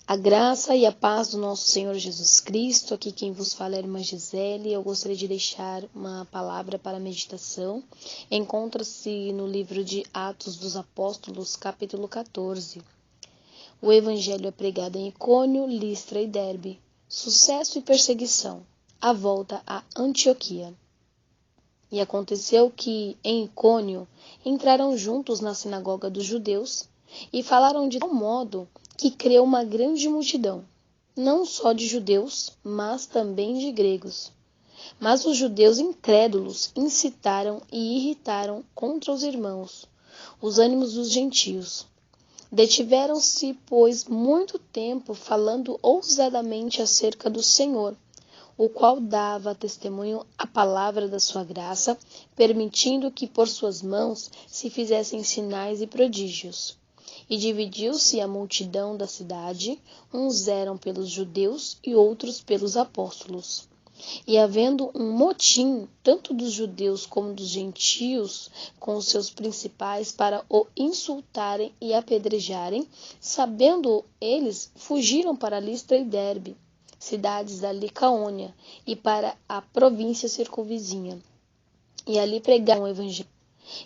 A graça e a paz do nosso Senhor Jesus Cristo. Aqui quem vos fala é a irmã Gisele. Eu gostaria de deixar uma palavra para meditação. Encontra-se no livro de Atos dos Apóstolos, capítulo 14. O evangelho é pregado em Icônio, Listra e Derbe. Sucesso e perseguição. A volta a Antioquia. E aconteceu que, em Icônio, entraram juntos na sinagoga dos judeus e falaram de tal modo que creu uma grande multidão, não só de judeus, mas também de gregos. Mas os judeus incrédulos incitaram e irritaram contra os irmãos os ânimos dos gentios. Detiveram-se, pois, muito tempo falando ousadamente acerca do Senhor, o qual dava testemunho à palavra da sua graça, permitindo que por suas mãos se fizessem sinais e prodígios. E dividiu-se a multidão da cidade, uns eram pelos judeus e outros pelos apóstolos. E havendo um motim, tanto dos judeus como dos gentios, com os seus principais, para o insultarem e apedrejarem, sabendo eles, fugiram para Listra e Derbe, cidades da Licaônia, e para a província circunvizinha. E ali pregaram o evangelho.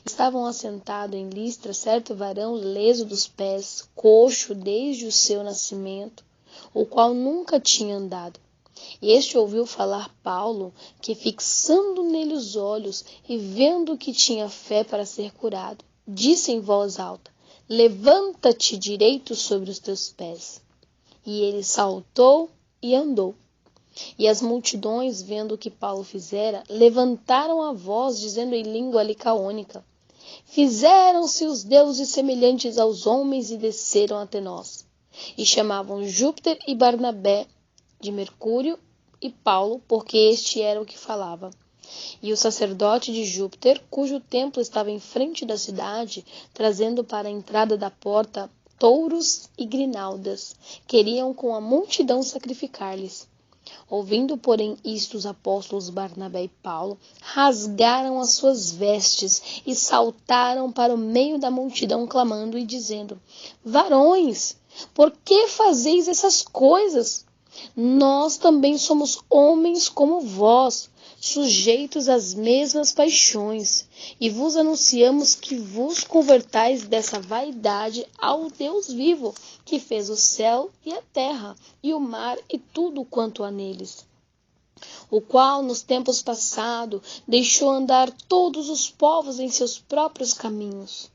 Estavam assentados em Listra certo varão leso dos pés, coxo desde o seu nascimento, o qual nunca tinha andado. Este ouviu falar Paulo, que fixando nele os olhos e vendo que tinha fé para ser curado, disse em voz alta: Levanta-te direito sobre os teus pés. E ele saltou e andou. E as multidões, vendo o que Paulo fizera, levantaram a voz, dizendo em língua licaônica: Fizeram-se os deuses semelhantes aos homens e desceram até nós. E chamavam Júpiter e Barnabé de Mercúrio e Paulo, porque este era o que falava. E o sacerdote de Júpiter, cujo templo estava em frente da cidade, trazendo para a entrada da porta touros e grinaldas, queriam com a multidão sacrificar-lhes. Ouvindo, porém, isto, os apóstolos Barnabé e Paulo rasgaram as suas vestes e saltaram para o meio da multidão, clamando e dizendo: Varões, por que fazeis essas coisas? Nós também somos homens como vós, sujeitos às mesmas paixões, e vos anunciamos que vos convertais dessa vaidade ao Deus vivo, que fez o céu e a terra, e o mar e tudo quanto há neles, o qual nos tempos passados deixou andar todos os povos em seus próprios caminhos.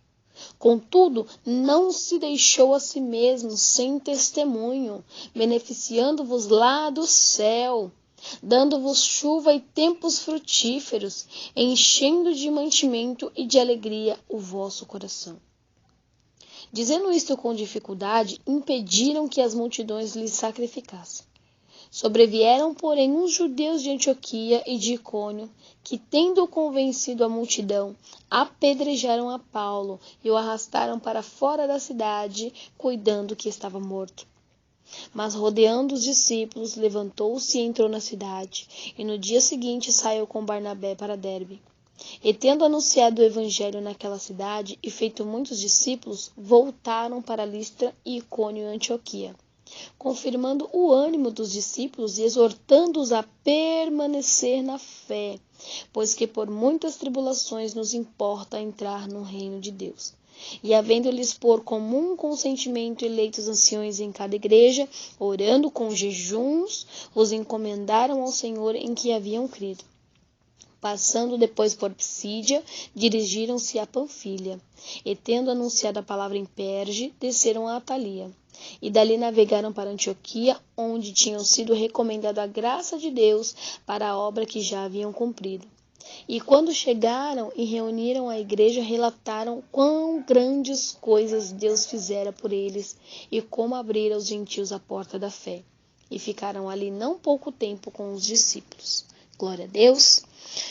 Contudo, não se deixou a si mesmo sem testemunho, beneficiando-vos lá do céu, dando-vos chuva e tempos frutíferos, enchendo de mantimento e de alegria o vosso coração. Dizendo isto com dificuldade, impediram que as multidões lhes sacrificassem. Sobrevieram, porém, uns judeus de Antioquia e de Icônio, que, tendo convencido a multidão, apedrejaram a Paulo e o arrastaram para fora da cidade, cuidando que estava morto. Mas, rodeando os discípulos, levantou-se e entrou na cidade, e no dia seguinte saiu com Barnabé para Derbe. E tendo anunciado o evangelho naquela cidade e feito muitos discípulos, voltaram para Listra e Icônio e Antioquia, confirmando o ânimo dos discípulos e exortando-os a permanecer na fé, pois que por muitas tribulações nos importa entrar no reino de Deus. E havendo-lhes por comum consentimento eleitos anciões em cada igreja, orando com jejuns, os encomendaram ao Senhor em que haviam crido. Passando depois por Psídia, dirigiram-se a Panfilha, e tendo anunciado a palavra em Perge, desceram a Atalia. E dali navegaram para Antioquia, onde tinham sido recomendada a graça de Deus para a obra que já haviam cumprido. E quando chegaram e reuniram a igreja, relataram quão grandes coisas Deus fizera por eles e como abrira aos gentios a porta da fé. E ficaram ali não pouco tempo com os discípulos. Glória a Deus.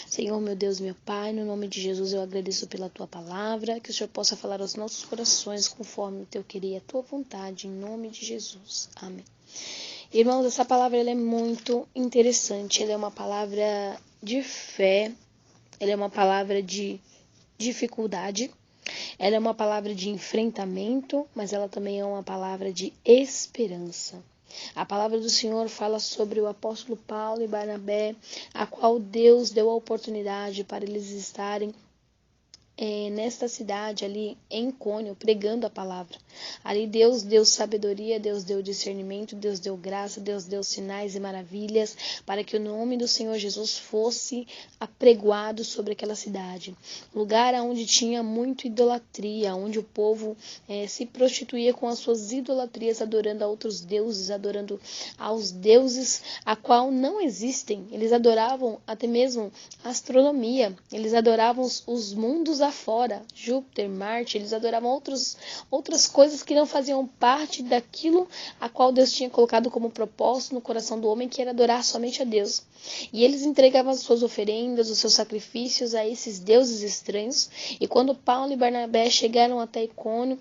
Senhor, meu Deus, meu Pai, no nome de Jesus eu agradeço pela Tua palavra, que o Senhor possa falar aos nossos corações conforme o Teu querer e a Tua vontade, em nome de Jesus. Amém. Irmãos, essa palavra ela é muito interessante, ela é uma palavra de fé, ela é uma palavra de dificuldade, Ela é uma palavra de enfrentamento, mas ela também é uma palavra de esperança. A palavra do Senhor fala sobre o apóstolo Paulo e Barnabé, a qual Deus deu a oportunidade para eles estarem nesta cidade ali em Icônio, pregando a palavra. Ali Deus deu sabedoria, Deus deu discernimento, Deus deu graça, Deus deu sinais e maravilhas para que o nome do Senhor Jesus fosse apregoado sobre aquela cidade. Lugar onde tinha muito idolatria, onde o povo se prostituía com as suas idolatrias, adorando a outros deuses, adorando aos deuses a qual não existem. Eles adoravam até mesmo a astronomia, eles adoravam os mundos afora, Júpiter, Marte, eles adoravam outras coisas que não faziam parte daquilo a qual Deus tinha colocado como propósito no coração do homem, que era adorar somente a Deus. E eles entregavam as suas oferendas, os seus sacrifícios a esses deuses estranhos. E quando Paulo e Barnabé chegaram até Icônio,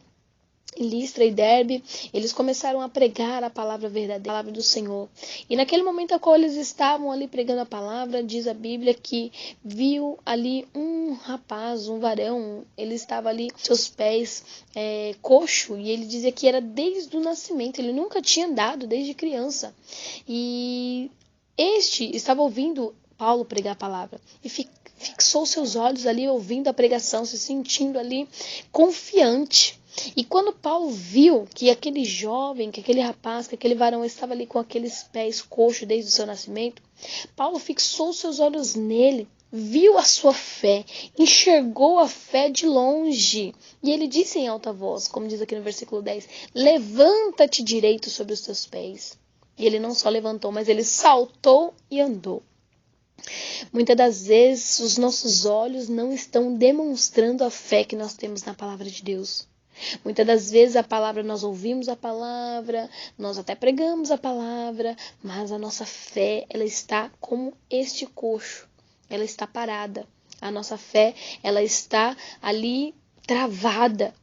Listra e Derbe, eles começaram a pregar a palavra verdadeira, a palavra do Senhor. E naquele momento a qual eles estavam ali pregando a palavra, diz a Bíblia que viu ali um rapaz, um varão, ele estava ali, seus pés coxo, e ele dizia que era desde o nascimento, ele nunca tinha andado desde criança. E este estava ouvindo Paulo pregar a palavra e fixou seus olhos ali ouvindo a pregação, se sentindo ali confiante. E quando Paulo viu que aquele jovem, que aquele rapaz, que aquele varão estava ali com aqueles pés coxos desde o seu nascimento, Paulo fixou seus olhos nele, viu a sua fé, enxergou a fé de longe. E ele disse em alta voz, como diz aqui no versículo 10, levanta-te direito sobre os teus pés. E ele não só levantou, mas ele saltou e andou. Muitas das vezes os nossos olhos não estão demonstrando a fé que nós temos na palavra de Deus. Muitas das vezes nós ouvimos a palavra, nós até pregamos a palavra, mas a nossa fé, ela está como este coxo, ela está parada. A nossa fé, ela está ali travada.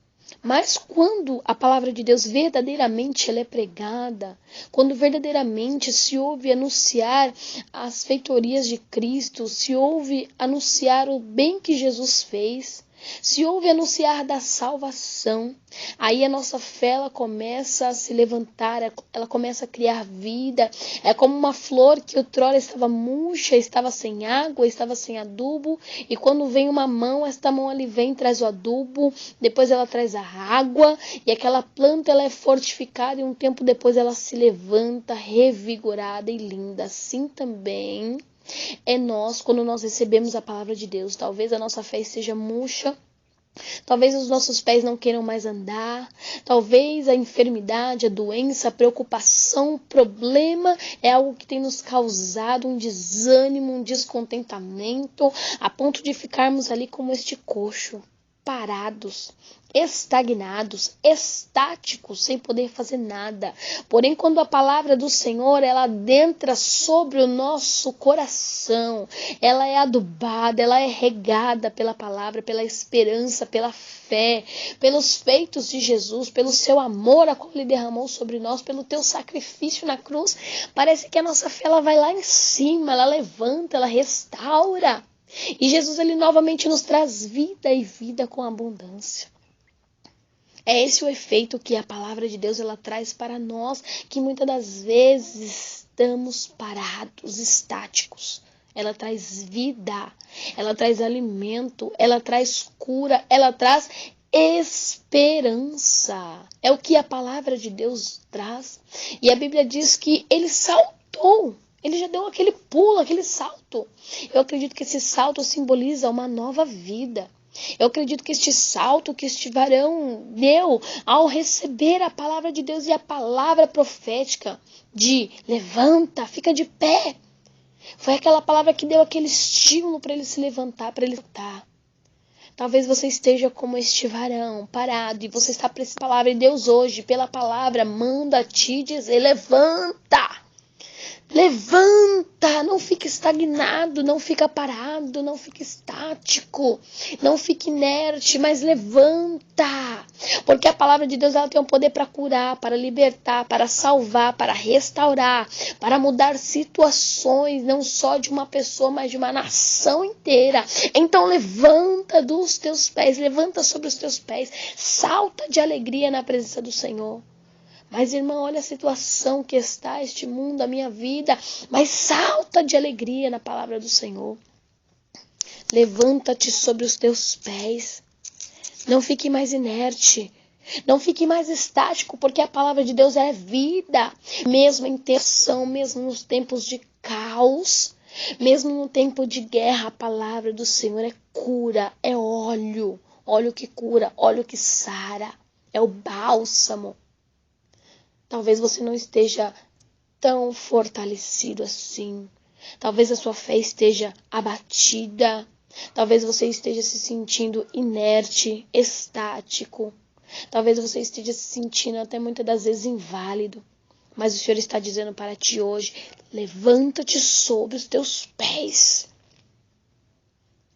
Mas quando a palavra de Deus verdadeiramente ela é pregada, quando verdadeiramente se ouve anunciar as feitorias de Cristo, se ouve anunciar o bem que Jesus fez, se ouve anunciar da salvação, aí a nossa fé ela começa a se levantar, ela começa a criar vida. É como uma flor que outrora estava murcha, estava sem água, estava sem adubo, e quando vem uma mão, esta mão ali vem, traz o adubo, depois ela traz a água, e aquela planta ela é fortificada, e um tempo depois ela se levanta revigorada e linda. Assim também é nós, quando nós recebemos a palavra de Deus. Talvez a nossa fé esteja murcha, talvez os nossos pés não queiram mais andar, talvez a enfermidade, a doença, a preocupação, o problema é algo que tem nos causado um desânimo, um descontentamento, a ponto de ficarmos ali como este coxo, parados, estagnados, estáticos, sem poder fazer nada. Porém, quando a palavra do Senhor ela adentra sobre o nosso coração, ela é adubada, ela é regada pela palavra, pela esperança, pela fé, pelos feitos de Jesus, pelo seu amor a qual ele derramou sobre nós, pelo teu sacrifício na cruz, parece que a nossa fé ela vai lá em cima, ela levanta, ela restaura. E Jesus ele novamente nos traz vida e vida com abundância. É esse o efeito que a palavra de Deus ela traz para nós, que muitas das vezes estamos parados, estáticos. Ela traz vida, ela traz alimento, ela traz cura, ela traz esperança. É o que a palavra de Deus traz. E a Bíblia diz que ele saltou. Ele já deu aquele pulo, aquele salto. Eu acredito que esse salto simboliza uma nova vida. Eu acredito que este salto que este varão deu ao receber a palavra de Deus e a palavra profética de levanta, fica de pé, foi aquela palavra que deu aquele estímulo para ele se levantar, para ele lutar. Talvez você esteja como este varão, parado, e você está para essa palavra, e Deus hoje, pela palavra, manda te dizer, levanta. Levanta, não fique estagnado, não fica parado, não fique estático, não fique inerte, mas levanta. Porque a palavra de Deus ela tem o poder para curar, para libertar, para salvar, para restaurar, para mudar situações, não só de uma pessoa, mas de uma nação inteira. Então levanta dos teus pés, levanta sobre os teus pés, salta de alegria na presença do Senhor. Mas, irmão, olha a situação que está este mundo, a minha vida. Mas salta de alegria na palavra do Senhor. Levanta-te sobre os teus pés. Não fique mais inerte. Não fique mais estático, porque a palavra de Deus é vida. Mesmo em tensão, mesmo nos tempos de caos, mesmo no tempo de guerra, a palavra do Senhor é cura, é óleo. Óleo que cura, óleo que sara. É o bálsamo. Talvez você não esteja tão fortalecido assim. Talvez a sua fé esteja abatida. Talvez você esteja se sentindo inerte, estático. Talvez você esteja se sentindo até muitas das vezes inválido. Mas o Senhor está dizendo para ti hoje, levanta-te sobre os teus pés.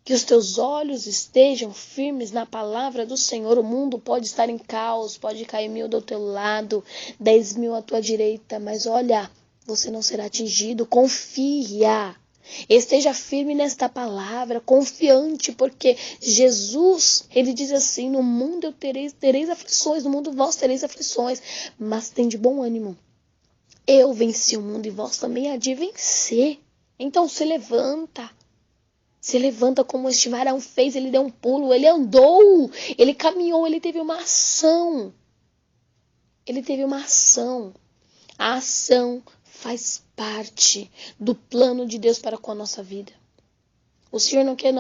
Que os teus olhos estejam firmes na palavra do Senhor. O mundo pode estar em caos, pode cair 1000 do teu lado, 10.000 à tua direita, mas olha, você não será atingido. Confia. Esteja firme nesta palavra, confiante, porque Jesus, ele diz assim, no mundo tereis aflições, no mundo vós tereis aflições, mas tem de bom ânimo. Eu venci o mundo e vós também há de vencer. Então se levanta. Se levanta como este varão fez, ele deu um pulo, ele andou, ele caminhou, ele teve uma ação. Ele teve uma ação. A ação faz parte do plano de Deus para com a nossa vida. O Senhor não quer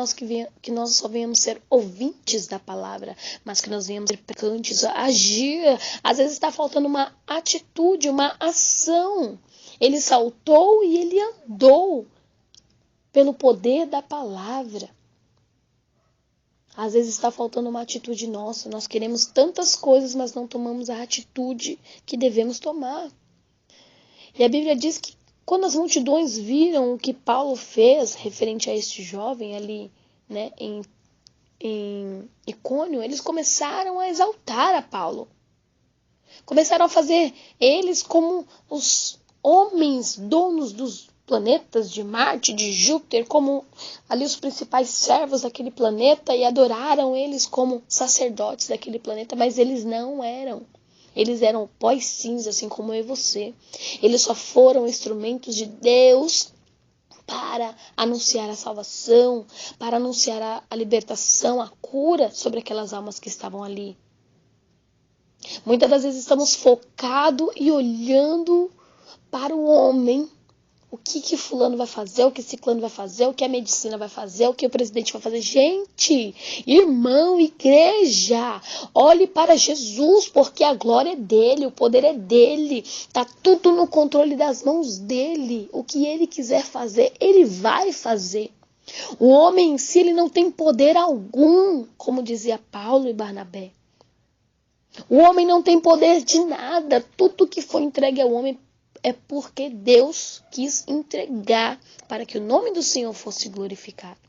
que nós só venhamos ser ouvintes da palavra, mas que nós venhamos ser praticantes, agir. Às vezes está faltando uma atitude, uma ação. Ele saltou e ele andou. Pelo poder da palavra. Às vezes está faltando uma atitude nossa. Nós queremos tantas coisas, mas não tomamos a atitude que devemos tomar. E a Bíblia diz que quando as multidões viram o que Paulo fez, referente a este jovem ali, né, em Icônio, eles começaram a exaltar a Paulo. Começaram a fazer eles como os homens, donos dos planetas de Marte, de Júpiter, como ali os principais servos daquele planeta, e adoraram eles como sacerdotes daquele planeta, mas eles não eram. Eles eram pó e cinza, assim como eu e você. Eles só foram instrumentos de Deus para anunciar a salvação, para anunciar a libertação, a cura sobre aquelas almas que estavam ali. Muitas das vezes estamos focados e olhando para o homem. O que fulano vai fazer, o que ciclano vai fazer, o que a medicina vai fazer, o que o presidente vai fazer. Gente, irmão, igreja, olhe para Jesus, porque a glória é dele, o poder é dele. Está tudo no controle das mãos dele. O que ele quiser fazer, ele vai fazer. O homem em si, ele não tem poder algum, como dizia Paulo e Barnabé. O homem não tem poder de nada. Tudo que foi entregue ao homem é porque Deus quis entregar para que o nome do Senhor fosse glorificado.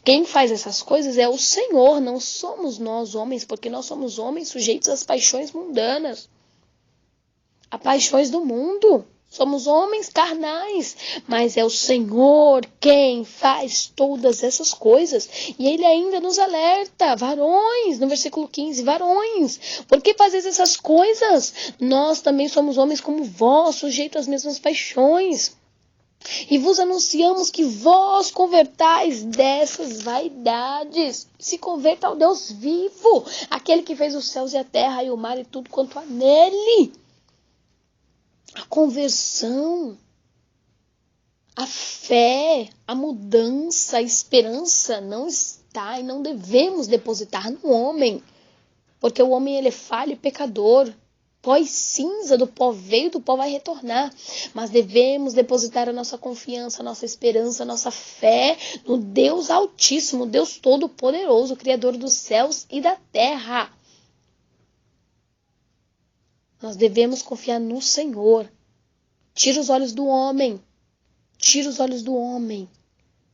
Quem faz essas coisas é o Senhor, não somos nós homens, porque nós somos homens sujeitos às paixões mundanas, às paixões do mundo. Somos homens carnais, mas é o Senhor quem faz todas essas coisas. E Ele ainda nos alerta, varões, no versículo 15, varões, por que fazeis essas coisas? Nós também somos homens como vós, sujeitos às mesmas paixões. E vos anunciamos que vós convertais dessas vaidades. Se converta ao Deus vivo, aquele que fez os céus e a terra e o mar e tudo quanto há nele. A conversão, a fé, a mudança, a esperança não está e não devemos depositar no homem. Porque o homem ele é falho e pecador. Pó e cinza, do pó veio, do pó vai retornar. Mas devemos depositar a nossa confiança, a nossa esperança, a nossa fé no Deus Altíssimo, Deus Todo-Poderoso, Criador dos céus e da terra. Nós devemos confiar no Senhor. Tira os olhos do homem. Tira os olhos do homem.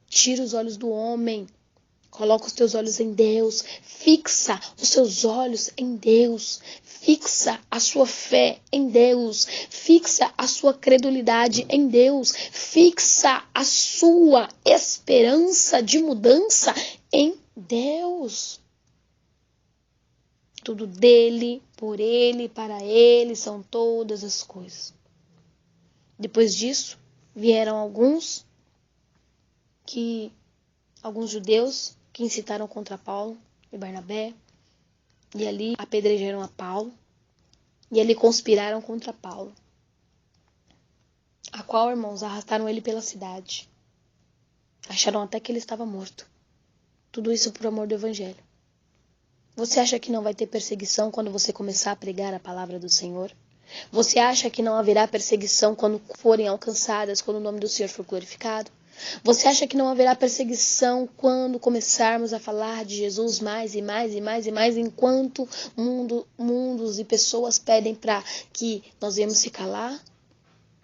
Tira os olhos do homem. Coloca os teus olhos em Deus. Fixa os seus olhos em Deus. Fixa a sua fé em Deus. Fixa a sua credulidade em Deus. Fixa a sua esperança de mudança em Deus. Tudo dele, por ele, para ele são todas as coisas. Depois disso, vieram alguns judeus que incitaram contra Paulo e Barnabé, e ali apedrejaram a Paulo, e ali conspiraram contra Paulo, a qual, irmãos, arrastaram ele pela cidade. Acharam até que ele estava morto. Tudo isso por amor do evangelho. Você acha que não vai ter perseguição quando você começar a pregar a palavra do Senhor? Você acha que não haverá perseguição quando forem alcançadas, quando o nome do Senhor for glorificado? Você acha que não haverá perseguição quando começarmos a falar de Jesus mais e mais e mais e mais, enquanto mundos e pessoas pedem para que nós venhamos se calar,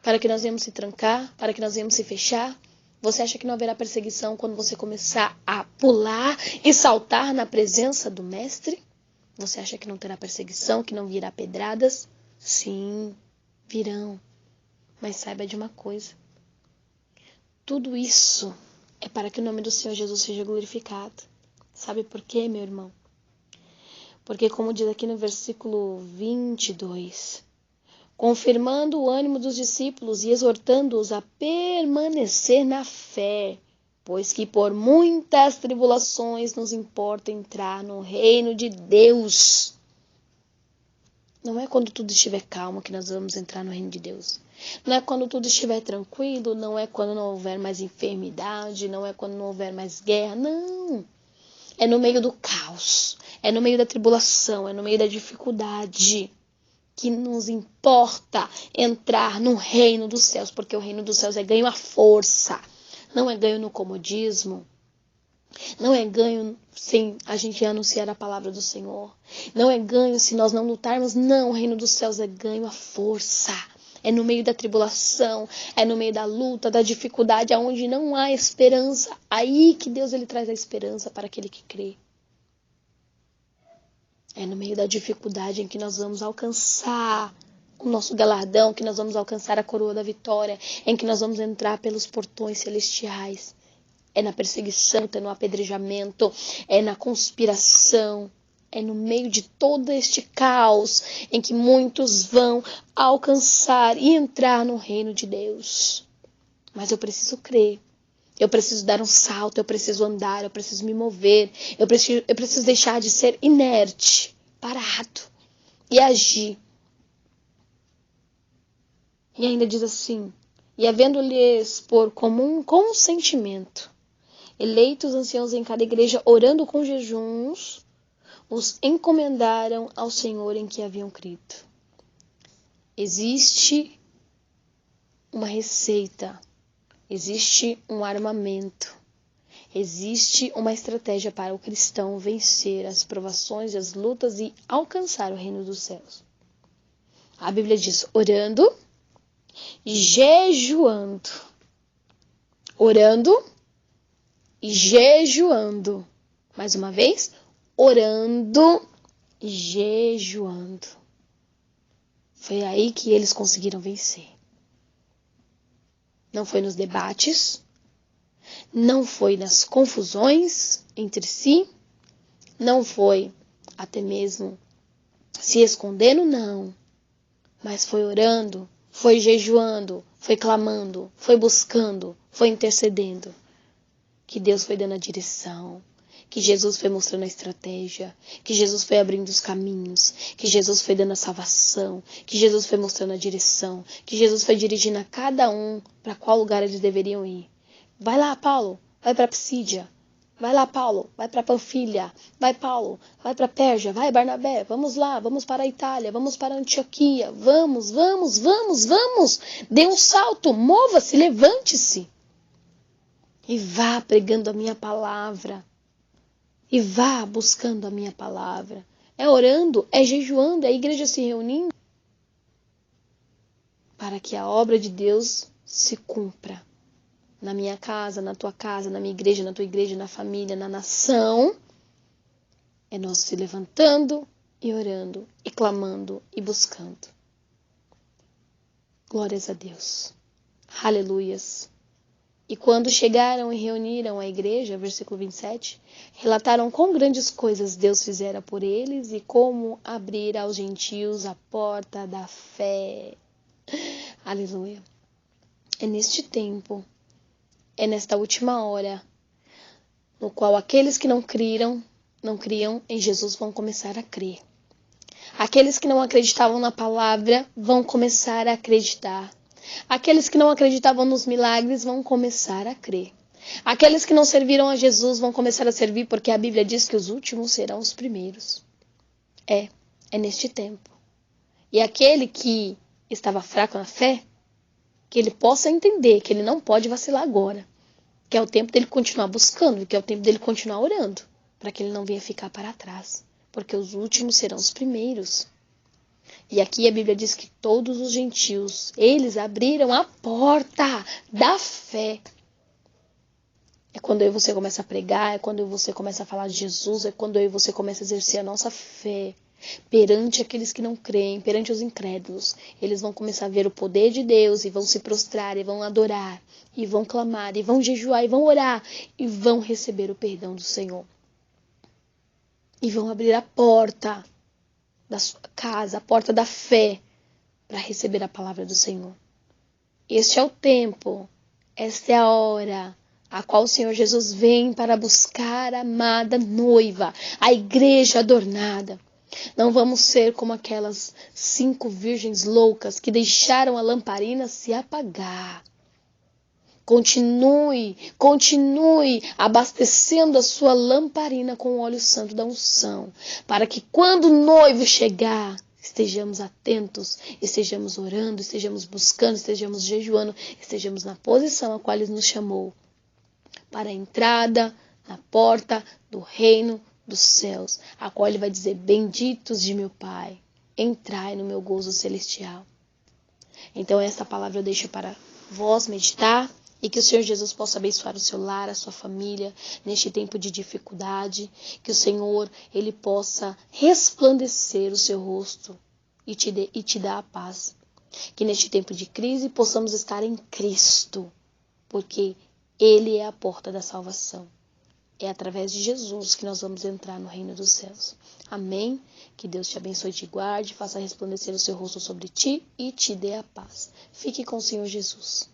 para que nós venhamos se trancar, para que nós venhamos se fechar? Você acha que não haverá perseguição quando você começar a pular e saltar na presença do Mestre? Você acha que não terá perseguição, que não virá pedradas? Sim, virão. Mas saiba de uma coisa. Tudo isso é para que o nome do Senhor Jesus seja glorificado. Sabe por quê, meu irmão? Porque, como diz aqui no versículo 22, confirmando o ânimo dos discípulos e exortando-os a permanecer na fé, pois que por muitas tribulações nos importa entrar no reino de Deus. Não é quando tudo estiver calmo que nós vamos entrar no reino de Deus. Não é quando tudo estiver tranquilo, não é quando não houver mais enfermidade, não é quando não houver mais guerra, não. É no meio do caos, é no meio da tribulação, é no meio da dificuldade que nos importa entrar no reino dos céus, porque o reino dos céus é ganho à força, não é ganho no comodismo, não é ganho sem a gente anunciar a palavra do Senhor, não é ganho se nós não lutarmos, não, o reino dos céus é ganho à força, é no meio da tribulação, é no meio da luta, da dificuldade, aonde não há esperança, aí que Deus ele traz a esperança para aquele que crê. É no meio da dificuldade em que nós vamos alcançar o nosso galardão, que nós vamos alcançar a coroa da vitória, em que nós vamos entrar pelos portões celestiais. É na perseguição, é no apedrejamento, é na conspiração, é no meio de todo este caos em que muitos vão alcançar e entrar no reino de Deus. Mas eu preciso crer. Eu preciso dar um salto, eu preciso andar, eu preciso me mover, eu preciso deixar de ser inerte, parado e agir. E ainda diz assim, e havendo-lhes por comum consentimento, eleitos anciãos em cada igreja, orando com jejuns, os encomendaram ao Senhor em que haviam crido. Existe uma receita. Existe um armamento, existe uma estratégia para o cristão vencer as provações e as lutas e alcançar o reino dos céus. A Bíblia diz, orando e jejuando. Orando e jejuando. Mais uma vez, orando e jejuando. Foi aí que eles conseguiram vencer. Não foi nos debates, não foi nas confusões entre si, não foi até mesmo se escondendo, não. Mas foi orando, foi jejuando, foi clamando, foi buscando, foi intercedendo. Que Deus foi dando a direção, que Jesus foi mostrando a estratégia, que Jesus foi abrindo os caminhos, que Jesus foi dando a salvação, que Jesus foi mostrando a direção, que Jesus foi dirigindo a cada um para qual lugar eles deveriam ir. Vai lá, Paulo, vai para Psídia. Vai lá, Paulo, vai para Panfilha. Vai, Paulo, vai para Pérgia. Vai, Barnabé, vamos lá, vamos para a Itália, vamos para a Antioquia. Vamos. Dê um salto, mova-se, levante-se. E vá pregando a minha palavra. E vá buscando a minha palavra. É orando, é jejuando, é a igreja se reunindo. para que a obra de Deus se cumpra. Na minha casa, na tua casa, na minha igreja, na tua igreja, na família, na nação. É nós se levantando e orando, e clamando e buscando. Glórias a Deus. Aleluias. E quando chegaram e reuniram a igreja, versículo 27, relataram quão grandes coisas Deus fizera por eles e como abrir aos gentios a porta da fé. Aleluia. É neste tempo, é nesta última hora, no qual aqueles que não criam em Jesus vão começar a crer. Aqueles que não acreditavam na palavra vão começar a acreditar. Aqueles que não acreditavam nos milagres vão começar a crer. Aqueles que não serviram a Jesus vão começar a servir, porque a Bíblia diz que os últimos serão os primeiros. É neste tempo. E aquele que estava fraco na fé, que ele possa entender que ele não pode vacilar agora, que é o tempo dele continuar buscando, que é o tempo dele continuar orando, para que ele não venha ficar para trás, porque os últimos serão os primeiros. E aqui a Bíblia diz que todos os gentios, eles abriram a porta da fé. É quando eu e você começa a pregar, é quando eu e você começa a falar de Jesus, é quando eu e você começa a exercer a nossa fé perante aqueles que não creem, perante os incrédulos. Eles vão começar a ver o poder de Deus e vão se prostrar e vão adorar, e vão clamar, e vão jejuar, e vão orar, e vão receber o perdão do Senhor. E vão abrir a porta da sua casa, a porta da fé, para receber a palavra do Senhor. Este é o tempo, esta é a hora a qual o Senhor Jesus vem para buscar a amada noiva, a igreja adornada. Não vamos ser como aquelas 5 virgens loucas que deixaram a lamparina se apagar. Continue abastecendo a sua lamparina com o óleo santo da unção, para que quando o noivo chegar, estejamos atentos, estejamos orando, estejamos buscando, estejamos jejuando, estejamos na posição a qual Ele nos chamou, para a entrada na porta do reino dos céus, a qual Ele vai dizer: benditos de meu Pai, entrai no meu gozo celestial. Então essa palavra eu deixo para vós meditar, e que o Senhor Jesus possa abençoar o seu lar, a sua família, neste tempo de dificuldade. Que o Senhor, Ele possa resplandecer o seu rosto e te dar a paz. Que neste tempo de crise possamos estar em Cristo, porque Ele é a porta da salvação. É através de Jesus que nós vamos entrar no reino dos céus. Amém? Que Deus te abençoe e te guarde, faça resplandecer o seu rosto sobre ti e te dê a paz. Fique com o Senhor Jesus.